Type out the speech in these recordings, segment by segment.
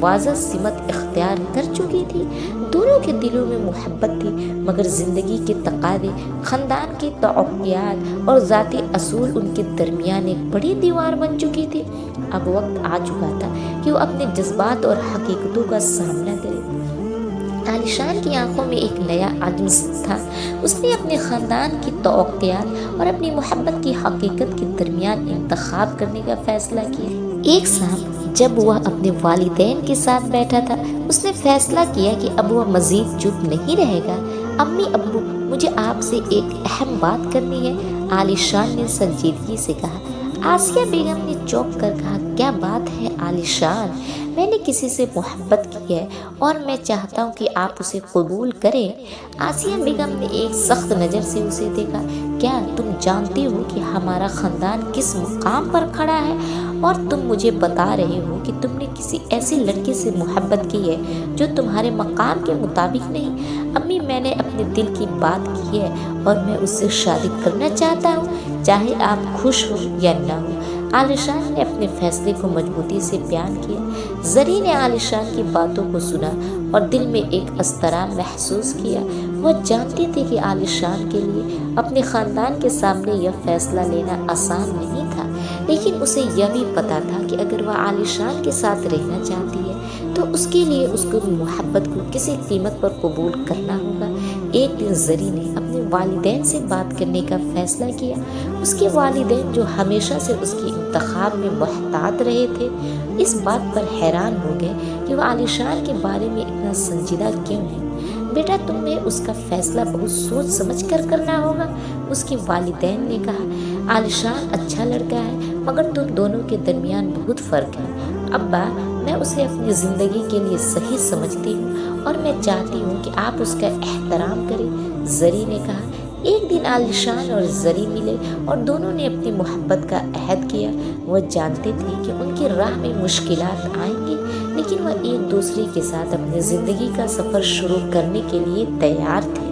واضح سمت اختیار کر چکی تھی۔ دونوں کے دلوں میں محبت تھی، مگر زندگی کے تقاضے، خاندان کی توقعات اور ذاتی اصول ان کے درمیان ایک بڑی دیوار بن چکی تھی۔ اب وقت آ چکا تھا کہ وہ اپنے جذبات اور حقیقتوں کا سامنا کرے۔ عالیشان کی آنکھوں میں ایک نیا عزم تھا۔ اس نے اپنے خاندان کی توقعات اور اپنی محبت کی حقیقت کے درمیان انتخاب کرنے کا فیصلہ کیا۔ ایک شام جب وہ اپنے والدین کے ساتھ بیٹھا تھا، اس نے فیصلہ کیا کہ اب وہ مزید چپ نہیں رہے گا۔ امی ابو، مجھے آپ سے ایک اہم بات کرنی ہے، عالیشان نے سنجیدگی سے کہا۔ آسیہ بیگم نے چونک کر کہا، کیا بات ہے عالیشان؟ میں نے کسی سے محبت کی ہے اور میں چاہتا ہوں کہ آپ اسے قبول کریں۔ آسیہ بیگم نے ایک سخت نظر سے اسے دیکھا۔ کیا تم جانتی ہو کہ ہمارا خاندان کس مقام پر کھڑا ہے، اور تم مجھے بتا رہے ہو کہ تم نے کسی ایسی لڑکی سے محبت کی ہے جو تمہارے مقام کے مطابق نہیں؟ امی، میں نے اپنے دل کی بات کی ہے اور میں اس سے شادی کرنا چاہتا ہوں، چاہے آپ خوش ہو یا نہ ہو۔ عالیشان نے اپنے فیصلے کو مضبوطی سے بیان کیا۔ زری نے عالیشان کی باتوں کو سنا اور دل میں ایک اضطراب محسوس کیا۔ وہ جانتی تھی کہ عالیشان کے لیے اپنے خاندان کے سامنے یہ فیصلہ لینا آسان نہیں تھا، لیکن اسے یہ بھی پتا تھا کہ اگر وہ عالیشان کے ساتھ رہنا چاہتی ہے تو اس کے لیے اس کو محبت کو کسی قیمت پر قبول کرنا ہوگا۔ ایک دن زری نے اپنے والدین سے بات کرنے کا فیصلہ کیا۔ اس کے والدین، جو ہمیشہ سے اس کے انتخاب میں محتاط رہے تھے، اس بات پر حیران ہو گئے کہ وہ عالیشان کے بارے میں اتنا سنجیدہ کیوں ہے۔ بیٹا، تمہیں اس کا فیصلہ بہت سوچ سمجھ کر کرنا ہوگا، اس کے والدین نے کہا۔ عالیشان اچھا لڑکا ہے، مگر تم دونوں کے درمیان بہت فرق ہے۔ ابا، میں اسے اپنی زندگی کے لیے صحیح سمجھتی ہوں اور میں چاہتی ہوں کہ آپ اس کا احترام کریں، زری نے کہا۔ ایک دن عالیشان اور زری ملے اور دونوں نے اپنی محبت کا عہد کیا۔ وہ جانتے تھے کہ ان کی راہ میں مشکلات آئیں گی، لیکن وہ ایک دوسرے کے ساتھ اپنی زندگی کا سفر شروع کرنے کے لیے تیار تھے۔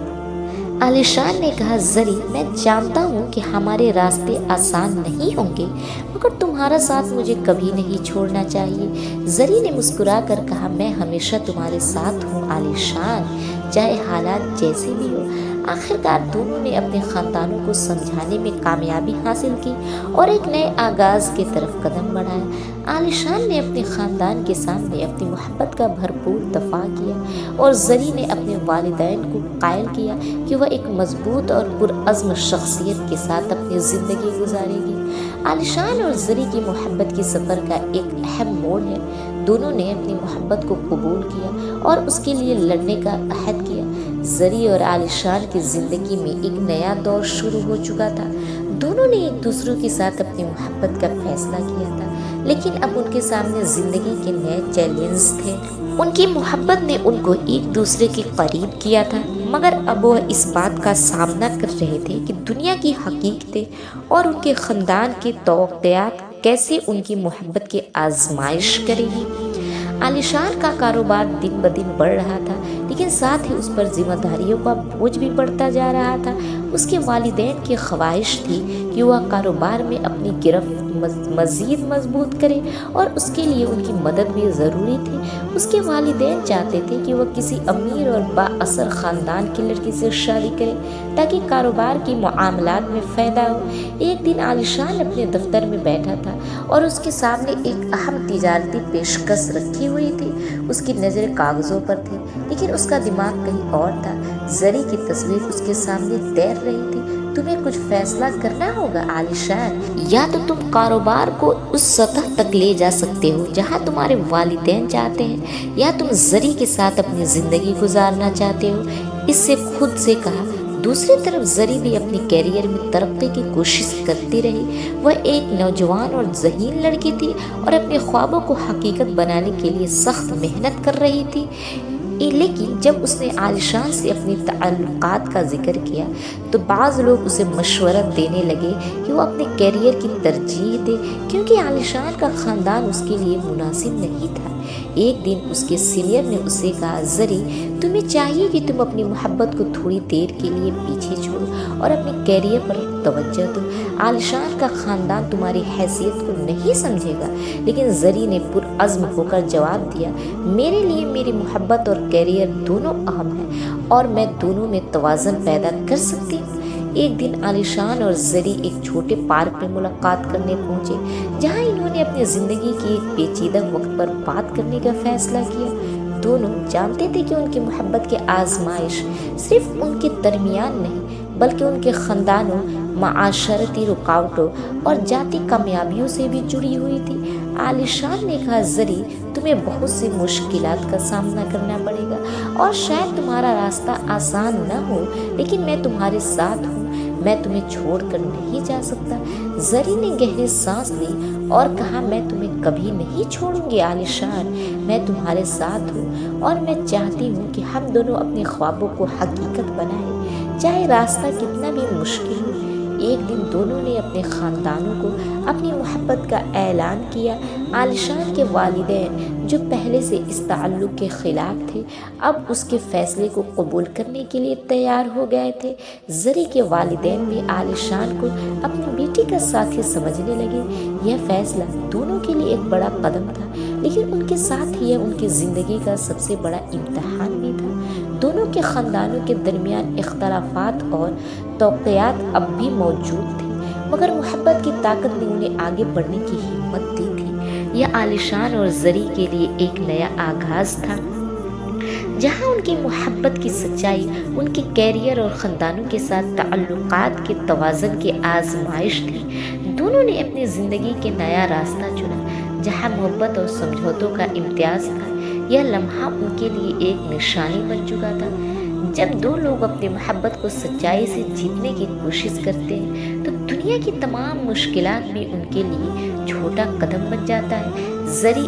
عالیشان نے کہا، زری، میں جانتا ہوں کہ ہمارے راستے آسان نہیں ہوں گے، مگر تمہارا ساتھ مجھے کبھی نہیں چھوڑنا چاہیے۔ زری نے مسکرا کر کہا، میں ہمیشہ تمہارے ساتھ ہوں عالیشان، چاہے حالات جیسے بھی ہو۔ آخرکار دونوں نے اپنے خاندانوں کو سمجھانے میں کامیابی حاصل کی اور ایک نئے آغاز کی طرف قدم بڑھایا۔ عالیشان نے اپنے خاندان کے سامنے اپنی محبت کا بھرپور دفاع کیا اور زری نے اپنے والدین کو قائل کیا کہ وہ ایک مضبوط اور پرعزم شخصیت کے ساتھ اپنی زندگی گزارے گی۔ عالیشان اور زری کی محبت کے سفر کا ایک اہم موڑ ہے۔ دونوں نے اپنی محبت کو قبول کیا اور اس کے لیے لڑنے کا عہد کیا۔ زری اور عالیشان کی زندگی میں ایک نیا دور شروع ہو چکا تھا۔ دونوں نے ایک دوسرے کے ساتھ اپنی محبت کا فیصلہ کیا تھا، لیکن اب ان کے سامنے زندگی کے نئے چیلنجز تھے۔ ان کی محبت نے ان کو ایک دوسرے کے قریب کیا تھا، مگر اب وہ اس بات کا سامنا کر رہے تھے کہ دنیا کی حقیقتیں اور ان کے خاندان کی توقعات کیسے ان کی محبت کی آزمائش کرے گی۔ عالیشان کا کاروبار دن بدن بڑھ رہا تھا، لیکن ساتھ ہی اس پر ذمہ داریوں کا بوجھ بھی بڑھتا جا رہا تھا۔ اس کے والدین کی خواہش تھی کہ وہ کاروبار میں اپنی گرفت مزید مضبوط کرے اور اس کے لیے ان کی مدد بھی ضروری تھی۔ اس کے والدین چاہتے تھے کہ وہ کسی امیر اور با اثر خاندان کی لڑکی سے شادی کرے تاکہ کاروبار کی معاملات میں فائدہ ہو۔ ایک دن عالیشان اپنے دفتر میں بیٹھا تھا اور اس کے سامنے ایک اہم تجارتی پیشکش رکھی ہوئی تھی۔ اس کی نظر کاغذوں پر تھی، لیکن اس کا دماغ کہیں اور تھا۔ زری کی تصویر اس کے سامنے تیر رہی تھی۔ تمہیں کچھ فیصلہ کرنا ہوگا عالیشان، یا تو تم کاروبار کو اس سطح تک لے جا سکتے ہو جہاں تمہارے والدین چاہتے ہیں، یا تم زری کے ساتھ اپنی زندگی گزارنا چاہتے ہو، اس سے خود سے کہا۔ دوسری طرف زری بھی اپنی کیریئر میں ترقی کی کوشش کرتی رہی۔ وہ ایک نوجوان اور ذہین لڑکی تھی اور اپنے خوابوں کو حقیقت بنانے کے لیے سخت محنت کر رہی تھی۔ لیکن جب اس نے عالیشان سے اپنی تعلقات کا ذکر کیا تو بعض لوگ اسے مشورہ دینے لگے کہ وہ اپنے کیریئر کی ترجیح دے، کیونکہ عالیشان کا خاندان اس کے لیے مناسب نہیں تھا۔ ایک دن اس کے سینئر نے اسے کہا، زری تمہیں چاہیے کہ تم اپنی محبت کو تھوڑی دیر کے لیے پیچھے چھوڑو اور اپنے کیریئر پر توجہ دو۔ عالیشان کا خاندان تمہاری حیثیت کو نہیں سمجھے گا۔ لیکن زری نے پرعزم ہو کر جواب دیا، میرے لیے میری محبت اور کیریئر دونوں اہم ہیں اور میں دونوں میں توازن پیدا کر سکتی ہوں۔ ایک دن عالیشان اور زری ایک چھوٹے پارک میں ملاقات کرنے پہنچے، جہاں انہوں نے اپنی زندگی کی ایک پیچیدہ وقت پر بات کرنے کا فیصلہ کیا۔ دونوں جانتے تھے کہ ان کی محبت کی آزمائش صرف ان کے درمیان نہیں بلکہ ان کے خاندانوں، معاشرتی رکاوٹوں اور ذاتی کامیابیوں سے بھی جڑی ہوئی تھی۔ عالیشان نے کہا، زری تمہیں بہت سی مشکلات کا سامنا کرنا پڑے گا اور شاید تمہارا راستہ آسان نہ ہو، لیکن میں تمہارے ساتھ ہوں، میں تمہیں چھوڑ کر نہیں جا سکتا۔ زری نے گہری سانس لی اور کہا، میں تمہیں کبھی نہیں چھوڑوں گی عالیشان، میں تمہارے ساتھ ہوں اور میں چاہتی ہوں کہ ہم دونوں اپنے خوابوں کو حقیقت بنائیں، چاہے راستہ کتنا بھی مشکل ہو۔ ایک دن دونوں نے اپنے خاندانوں کو اپنی محبت کا اعلان کیا۔ عالیشان کے والدین، جو پہلے سے اس تعلق کے خلاف تھے، اب اس کے فیصلے کو قبول کرنے کے لیے تیار ہو گئے تھے۔ زری کے والدین بھی عالیشان کو اپنی بیٹی کا ساتھی سمجھنے لگے۔ یہ فیصلہ دونوں کے لیے ایک بڑا قدم تھا، لیکن ان کے ساتھ یہ ان کی زندگی کا سب سے بڑا امتحان بھی تھا۔ دونوں کے خاندانوں کے درمیان اختلافات اور توقعات اب بھی موجود تھے، مگر محبت کی طاقت نے انہیں آگے بڑھنے کی ہمت دی تھی۔ یہ عالیشان اور زری کے لیے ایک نیا آغاز تھا، جہاں ان کی محبت کی سچائی ان کے کیریئر اور خاندانوں کے ساتھ تعلقات کے توازن کی آزمائش تھی۔ دونوں نے اپنی زندگی کے نیا راستہ چنا، جہاں محبت اور سمجھوتوں کا امتیاز تھا۔ یہ لمحہ ان کے لیے ایک نشانی بن چکا تھا۔ جب دو لوگ اپنی محبت کو سچائی سے جیتنے کی کوشش کرتے ہیں تو دنیا کی تمام مشکلات بھی ان کے لیے چھوٹا قدم بن جاتا ہے۔ زری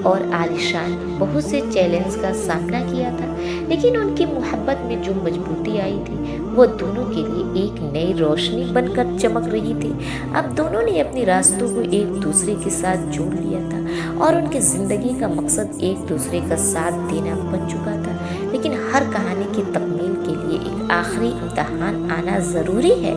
اور عالیشان بہت سے چیلنج کا سامنا کیا تھا، لیکن ان کی محبت میں جو مضبوطی آئی تھی وہ دونوں کے لیے ایک نئی روشنی بن کر چمک رہی تھی۔ اب دونوں نے اپنے راستوں کو ایک دوسرے کے ساتھ جوڑ لیا تھا اور ان کی زندگی کا مقصد ایک دوسرے کا ساتھ دینا بن چکا تھا۔ لیکن ہر کہانی کی تکمیل کے لیے ایک آخری امتحان آنا ضروری ہے،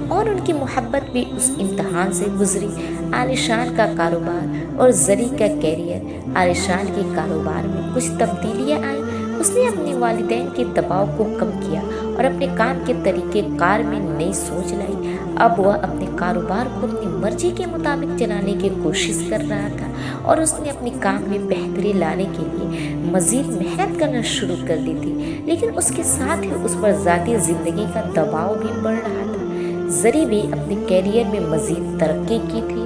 اور ان کی محبت بھی اس امتحان سے گزری۔ عالیشان کا کاروبار اور زری کا کیریئر۔ عالیشان کے کاروبار میں کچھ تبدیلیاں آئیں۔ اس نے اپنے والدین کے دباؤ کو کم کیا اور اپنے کام کے طریقہ کار میں نئی سوچ لائی۔ اب وہ اپنے کاروبار کو اپنی مرضی کے مطابق چلانے کی کوشش کر رہا تھا، اور اس نے اپنے کام میں بہتری لانے کے لیے مزید محنت کرنا شروع کر دی تھی، لیکن اس کے ساتھ ہی اس پر ذاتی زندگی کا دباؤ بھی بڑھ رہا تھا۔ زری بھی اپنے کیریئر میں مزید ترقی کی تھی۔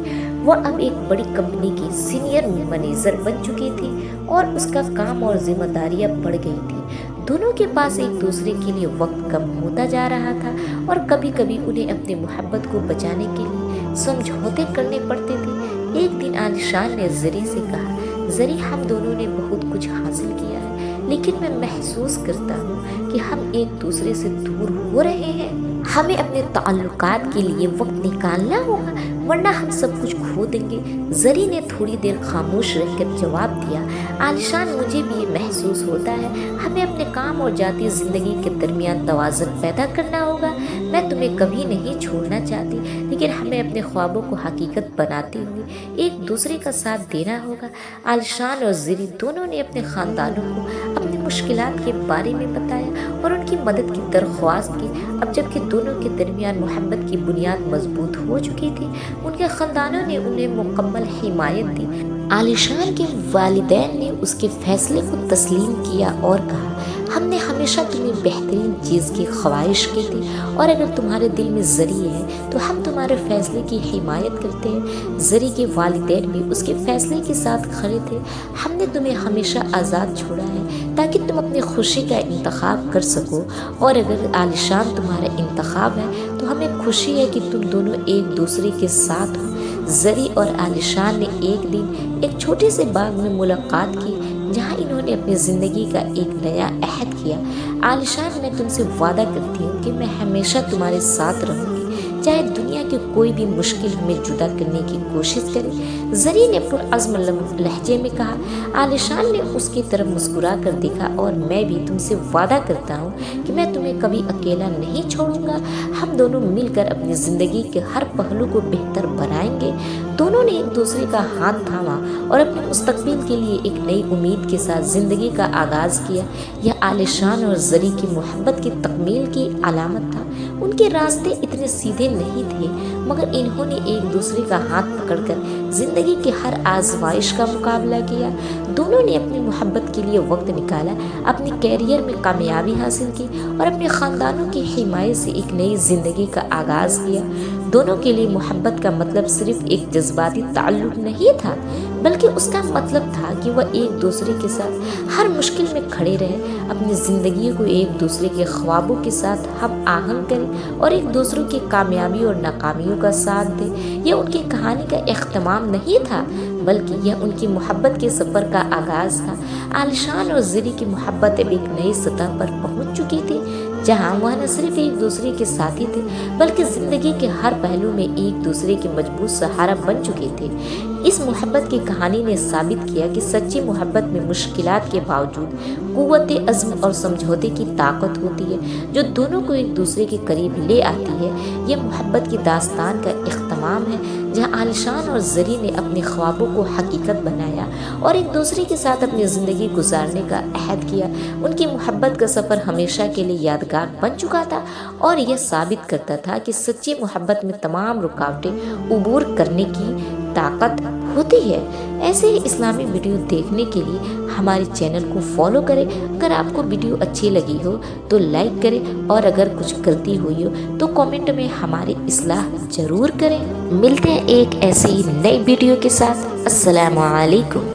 وہ اب ایک بڑی کمپنی کی سینئر مینیجر بن چکی تھی اور اس کا کام اور ذمہ داریاں بڑھ گئی تھی۔ دونوں کے پاس ایک دوسرے کے لیے وقت کم ہوتا جا رہا تھا، اور کبھی کبھی انہیں اپنی محبت کو بچانے کے لیے سمجھوتے کرنے پڑتے تھے۔ ایک دن عالیشان نے زری سے کہا، زری ہم دونوں نے بہت کچھ حاصل کیا ہے، لیکن میں محسوس کرتا ہوں کہ ہم ایک دوسرے سے دور ہو رہے ہیں۔ ہمیں اپنے تعلقات کے لیے وقت نکالنا ہوگا، ورنہ ہم سب کچھ کھو دیں گے۔ زری نے تھوڑی دیر خاموش رہ کر جواب دیا، عالیشان مجھے بھی یہ محسوس ہوتا ہے، ہمیں اپنے کام اور ذاتی زندگی کے درمیان توازن پیدا کرنا ہوگا۔ میں تمہیں کبھی نہیں چھوڑنا چاہتی، لیکن ہمیں اپنے خوابوں کو حقیقت بناتے ہوئے ایک دوسرے کا ساتھ دینا ہوگا۔ عالیشان اور زری دونوں نے اپنے خاندانوں کو اپنی مشکلات کے بارے میں بتایا اور ان کی مدد کی درخواست کی۔ اب جب کہ دونوں کے درمیان محبت کی بنیاد مضبوط ہو چکی تھی، ان کے خاندانوں نے انہیں مکمل حمایت دی۔ عالیشان کے والدین نے اس کے فیصلے کو تسلیم کیا اور کہا، ہم نے ہمیشہ تمہیں بہترین چیز کی خواہش کی تھی، اور اگر تمہارے دل میں زری ہے تو ہم تمہارے فیصلے کی حمایت کرتے ہیں۔ زری کے والدین بھی اس کے فیصلے کے ساتھ کھڑے تھے۔ ہم نے تمہیں ہمیشہ آزاد چھوڑا ہے تاکہ تم اپنی خوشی کا انتخاب کر سکو، اور اگر عالیشان تمہارا انتخاب ہے تو ہمیں خوشی ہے کہ تم دونوں ایک دوسرے کے ساتھ ہو۔ زری اور عالیشان نے ایک دن ایک چھوٹے سے باغ میں ملاقات کی، جہاں انہوں نے اپنی زندگی کا ایک نیا عہد کیا۔ عالیشان، میں تم سے وعدہ کرتی ہوں کہ میں ہمیشہ تمہارے ساتھ رہوں گی، چاہے دنیا کی کوئی بھی مشکل ہمیں جدا کرنے کی کوشش کرے۔ زری نے پرعزم لہجے میں کہا۔ عالیشان نے اس کی طرف مسکرا کر دیکھا، اور میں بھی تم سے وعدہ کرتا ہوں کہ میں تمہیں کبھی اکیلا نہیں چھوڑوں گا۔ ہم دونوں مل کر اپنی زندگی کے ہر پہلو کو بہتر بنائیں گے۔ دونوں نے ایک دوسرے کا ہاتھ تھاما اور اپنے مستقبل کے لیے ایک نئی امید کے ساتھ زندگی کا آغاز کیا۔ یہ عالیشان اور زری کی محبت کی تکمیل کی علامت تھا۔ ان کے راستے اتنے سیدھے نہیں تھے، مگر انہوں نے ایک دوسرے کا ہاتھ پکڑ کر زندگی کی ہر آزمائش کا مقابلہ کیا۔ دونوں نے اپنی محبت کے لیے وقت نکالا، اپنے کیریئر میں کامیابی حاصل کی اور اپنے خاندانوں کی حمایت سے ایک نئی زندگی کا آغاز کیا۔ دونوں کے لیے محبت کا مطلب صرف ایک جذباتی تعلق نہیں تھا، بلکہ اس کا مطلب تھا کہ وہ ایک دوسرے کے ساتھ ہر مشکل میں کھڑے رہے، اپنی زندگی کو ایک دوسرے کے خوابوں کے ساتھ ہم آہنگ کریں اور ایک دوسرے کی کامیابی اور ناکامیوں کا ساتھ دیں۔ یہ ان کی کہانی کا اختتام نہیں تھا، بلکہ یہ ان کی محبت کے سفر کا آغاز تھا۔ عالیشان اور زری کی محبت اب ایک نئی سطح پر پہنچ چکی تھی، جہاں وہ نہ صرف ایک دوسرے کے ساتھی تھے، بلکہ زندگی کے ہر پہلو میں ایک دوسرے کے مضبوط سہارا بن چکے تھے۔ اس محبت کی کہانی نے ثابت کیا کہ سچی محبت میں مشکلات کے باوجود قوت عزم اور سمجھوتے کی طاقت ہوتی ہے، جو دونوں کو ایک دوسرے کے قریب لے آتی ہے۔ یہ محبت کی داستان کا اختتام ہے، جہاں عالیشان اور زری نے اپنے خوابوں کو حقیقت بنایا اور ایک دوسرے کے ساتھ اپنی زندگی گزارنے کا عہد کیا۔ ان کی محبت کا سفر ہمیشہ کے لیے یادگار بن چکا تھا، اور یہ ثابت کرتا تھا کہ سچی محبت میں تمام رکاوٹیں عبور کرنے کی طاقت ہوتی ہے۔ ایسے ہی اسلامی ویڈیو دیکھنے کے لیے ہمارے چینل کو فالو کریں۔ اگر آپ کو ویڈیو اچھی لگی ہو تو لائک کریں، اور اگر کچھ غلطی ہوئی ہو تو کامنٹ میں ہماری اصلاح ضرور کریں۔ ملتے ہیں ایک ایسی نئی ویڈیو کے ساتھ۔ السلام علیکم۔